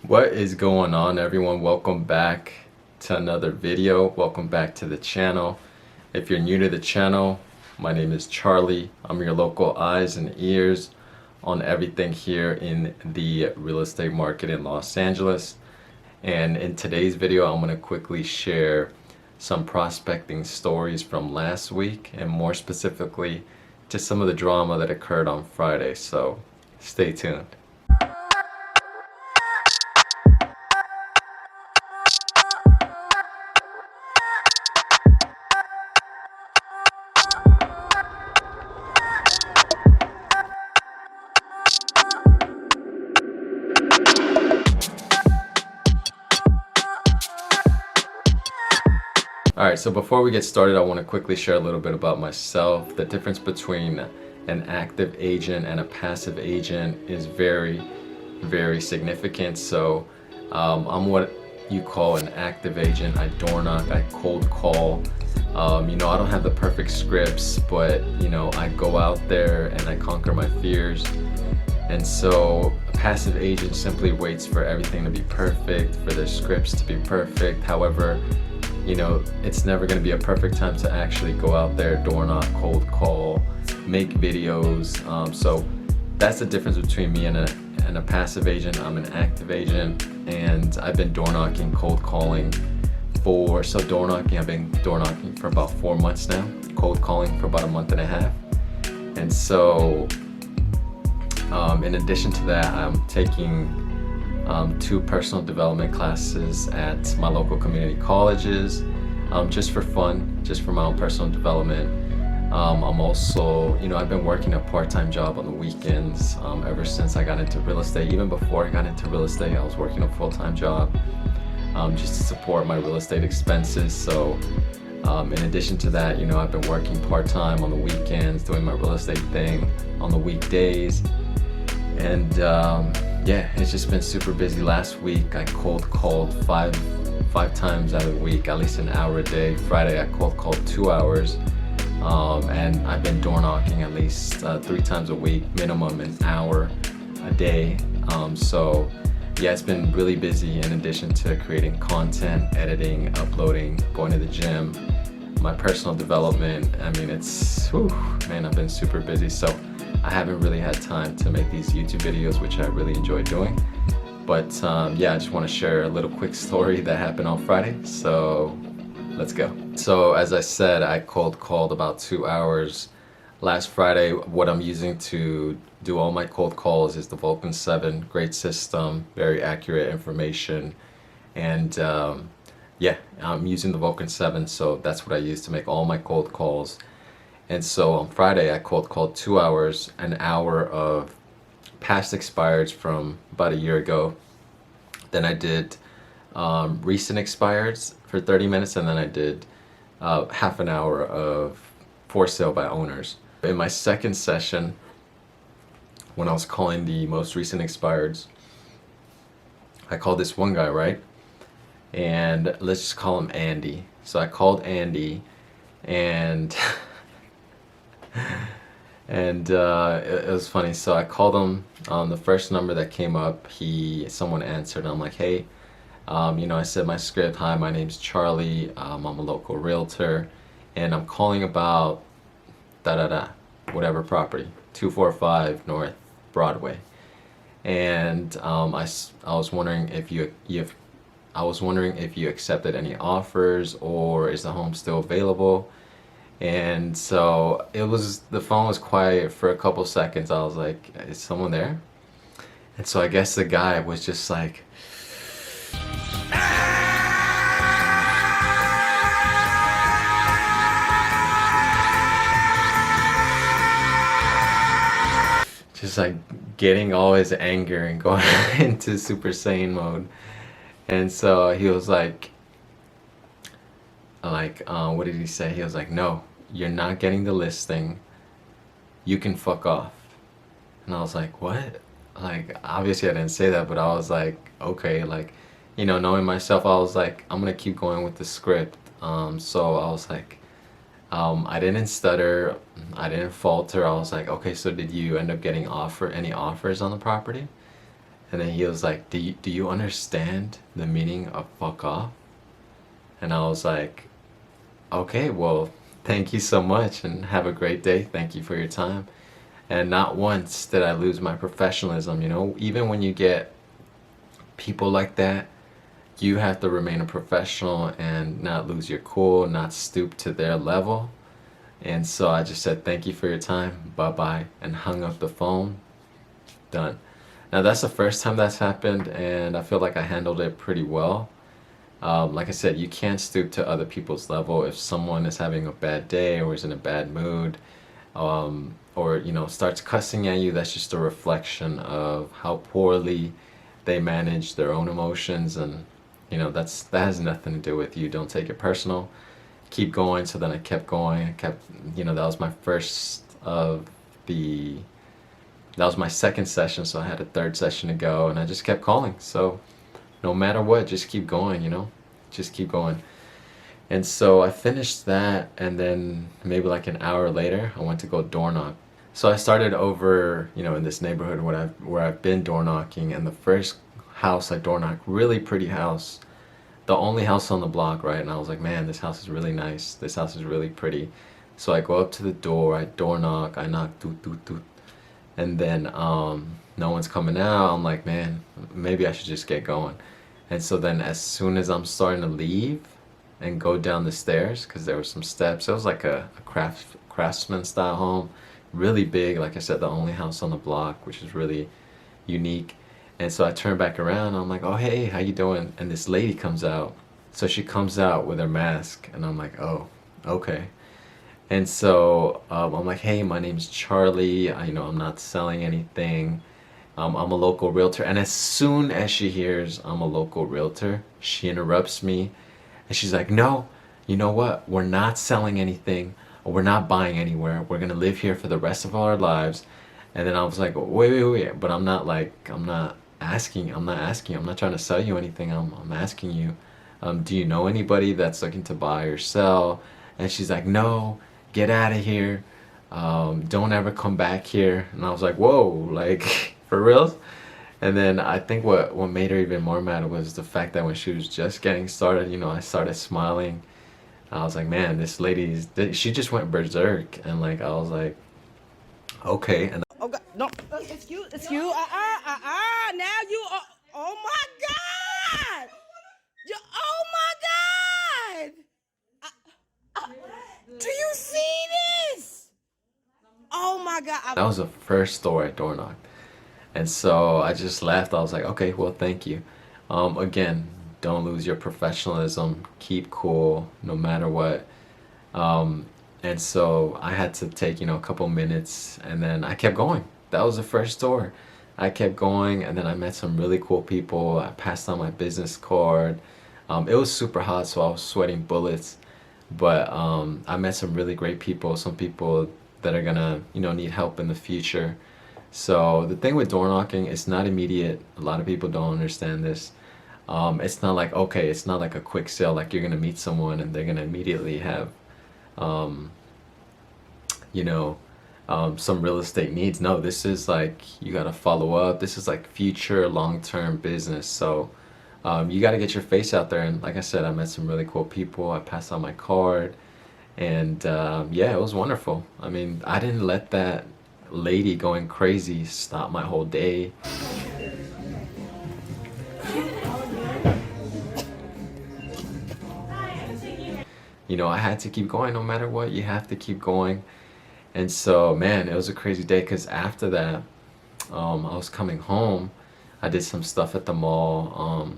What is going on, everyone? Welcome back to another video. Welcome back to the channel. If you're new to the channel, my name is Charlie. I'm your local eyes and ears on everything here in the real estate market in Los Angeles. And in today's video, I'm going to quickly share some prospecting stories from last week, and more specifically, just some of the drama that occurred on Friday. So stay tuned. Alright, so before we get started, I want to quickly share a little bit about myself. The difference between an active agent and a passive agent is very, very significant. So I'm what you call an active agent. I door knock, I cold call. I don't have the perfect scripts, but I go out there and I conquer my fears. And so a passive agent simply waits for everything to be perfect, for their scripts to be perfect. However, it's never going to be a perfect time to actually go out there, door knock, cold call, make videos. So that's the difference between me and a passive agent. I'm an active agent, and I've been door knocking, cold calling I've been door knocking for about 4 months now, cold calling for about a month and a half. And so in addition to that, I'm taking 2 personal development classes at my local community colleges, just for fun, just for my own personal development. I'm also, I've been working a part-time job on the weekends ever since I got into real estate. Even before I got into real estate, I was working a full-time job just to support my real estate expenses. So in addition to that, I've been working part-time on the weekends, doing my real estate thing on the weekdays. And yeah, it's just been super busy. Last week I cold called five times out of the week, at least an hour a day. Friday I cold called 2 hours, and I've been door knocking at least 3 times a week, minimum an hour a day. So yeah, it's been really busy, in addition to creating content, editing, uploading, going to the gym, my personal development. I mean, I've been super busy. So I haven't really had time to make these YouTube videos, which I really enjoy doing. But yeah, I just want to share a little quick story that happened on Friday. So let's go. So as I said, I cold called about 2 hours last Friday. What I'm using to do all my cold calls is the Vulcan 7. Great system, very accurate information. And yeah, I'm using the Vulcan 7, so that's what I use to make all my cold calls. And so on Friday, I cold called 2 hours, an hour of past expireds from about a year ago. Then I did recent expireds for 30 minutes, and then I did half an hour of for sale by owners. In my second session, when I was calling the most recent expireds, I called this one guy, right? And let's just call him Andy. So I called Andy, and and it was funny. So I called him on the first number that came up. Someone answered. I'm like, hey, I said my script. Hi, my name's Charlie. I'm a local realtor, and I'm calling about whatever property, 245 North Broadway. And I was wondering if you accepted any offers, or is the home still available? And so the phone was quiet for a couple seconds. I was like, is someone there? And so I guess the guy was just like, just like getting all his anger and going into Super Saiyan mode. And so he was like, what did he say? He was like, no, you're not getting the listing. You can fuck off. And I was like, what? Like, obviously I didn't say that, but I was like, okay, like, knowing myself, I was like, I'm gonna keep going with the script. So I was like, I didn't stutter, I didn't falter. I was like, okay, so did you end up getting any offers on the property? And then he was like, do you understand the meaning of fuck off? And I was like, okay, well, thank you so much and have a great day. Thank you for your time. And not once did I lose my professionalism. Even when you get people like that, you have to remain a professional and not lose your cool, not stoop to their level. And so I just said, thank you for your time, bye bye, and hung up the phone. Done. Now, that's the first time that's happened, and I feel like I handled it pretty well. Like I said, you can't stoop to other people's level. If someone is having a bad day or is in a bad mood, or starts cussing at you, that's just a reflection of how poorly they manage their own emotions, and that has nothing to do with you. Don't take it personal. Keep going. So then I kept going. I kept, that was my first of the. That was my second session, so I had a third session to go, and I just kept calling. So no matter what, just keep going. Just keep going. And so I finished that, and then maybe like an hour later, I went to go door knock. So I started over, in this neighborhood where I've been door knocking, and the first house I door knocked, really pretty house, the only house on the block, right? And I was like, man, this house is really nice. This house is really pretty. So I go up to the door, I door knock, I knock, doot, doot, doot, and then no one's coming out. I'm like, man, maybe I should just get going. And so then as soon as I'm starting to leave and go down the stairs, because there were some steps, it was like a craftsman style home, really big, like I said, the only house on the block, which is really unique. And so I turn back around, and I'm like, oh hey, how you doing? And this lady comes out. So she comes out with her mask, and I'm like, oh, okay. And so I'm like, hey, my name's Charlie. I'm not selling anything. I'm a local realtor. And as soon as she hears I'm a local realtor, she interrupts me. And she's like, no, you know what? We're not selling anything. We're not buying anywhere. We're going to live here for the rest of our lives. And then I was like, wait. But I'm not asking. I'm not trying to sell you anything. I'm asking you, do you know anybody that's looking to buy or sell? And she's like, no, get out of here. Don't ever come back here. And I was like, whoa, like for real? And then I think what made her even more mad was the fact that when she was just getting started, I started smiling. I was like, man, this she just went berserk. And like, I was like, okay. And oh God, no, excuse, now you are, oh my God, oh my God, do you see this? Oh my God. that was the first door I door knocked. And so I just laughed. I was like, okay, well, thank you. Again, don't lose your professionalism. Keep cool no matter what. And so I had to take, a couple minutes, and then I kept going. That was the first door. I kept going, and then I met some really cool people. I passed on my business card. It was super hot, so I was sweating bullets. But I met some really great people, some people that are gonna, need help in the future. So the thing with door knocking, it's not immediate. A lot of people don't understand this. It's not like, okay, it's not like a quick sale, like you're gonna meet someone and they're gonna immediately have, um, some real estate needs. No, this is like, you gotta follow up. This is like future long-term business. So you gotta get your face out there. And like I said, I met some really cool people. I passed on my card, and yeah, it was wonderful. I mean, I didn't let that lady going crazy stop my whole day. I had to keep going no matter what. You have to keep going. And so, man, it was a crazy day, because after that, I was coming home. I did some stuff at the mall,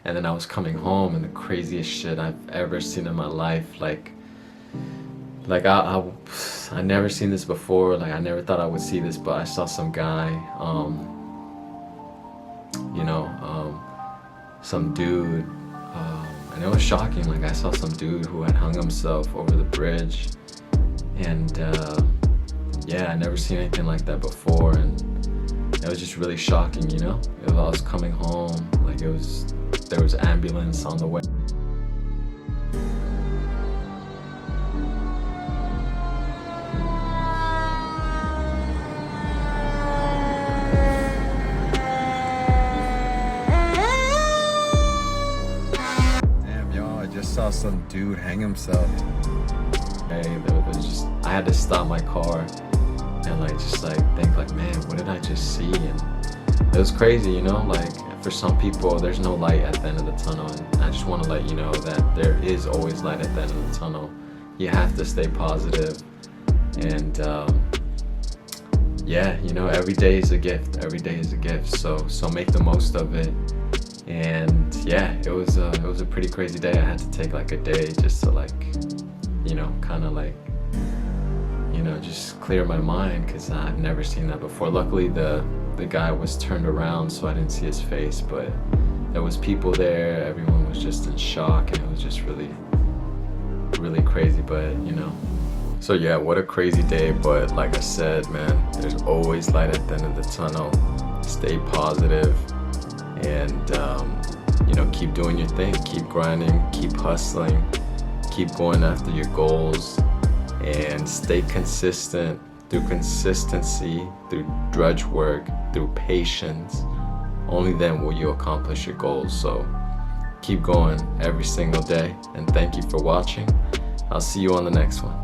and then I was coming home, and the craziest shit I've ever seen in my life. Like I never seen this before. Like, I never thought I would see this, but I saw some guy, some dude, and it was shocking. Like, I saw some dude who had hung himself over the bridge, and yeah, I never seen anything like that before, and it was just really shocking. I was coming home, like there was ambulance on the way. saw some dude hang himself. Hey, there was just, I had to stop my car and like just like think like, man, what did I just see? And it was crazy, you know, like for some people there's no light at the end of the tunnel, and I just want to let you know that there is always light at the end of the tunnel. You have to stay positive, and yeah, you know, every day is a gift. Every day is a gift. So make the most of it. And yeah, it was a pretty crazy day. I had to take like a day just to like, you know, kind of like, you know, just clear my mind, because I've never seen that before. Luckily the guy was turned around, so I didn't see his face, but there was people there. Everyone was just in shock, and it was just really crazy. But you know, so yeah, what a crazy day. But like I said, man, there's always light at the end of the tunnel. Stay positive, and you know, keep doing your thing, keep grinding, keep hustling, keep going after your goals, and stay consistent. Through consistency, through drudge work, through patience, only then will you accomplish your goals. So keep going every single day, and thank you for watching. I'll see you on the next one.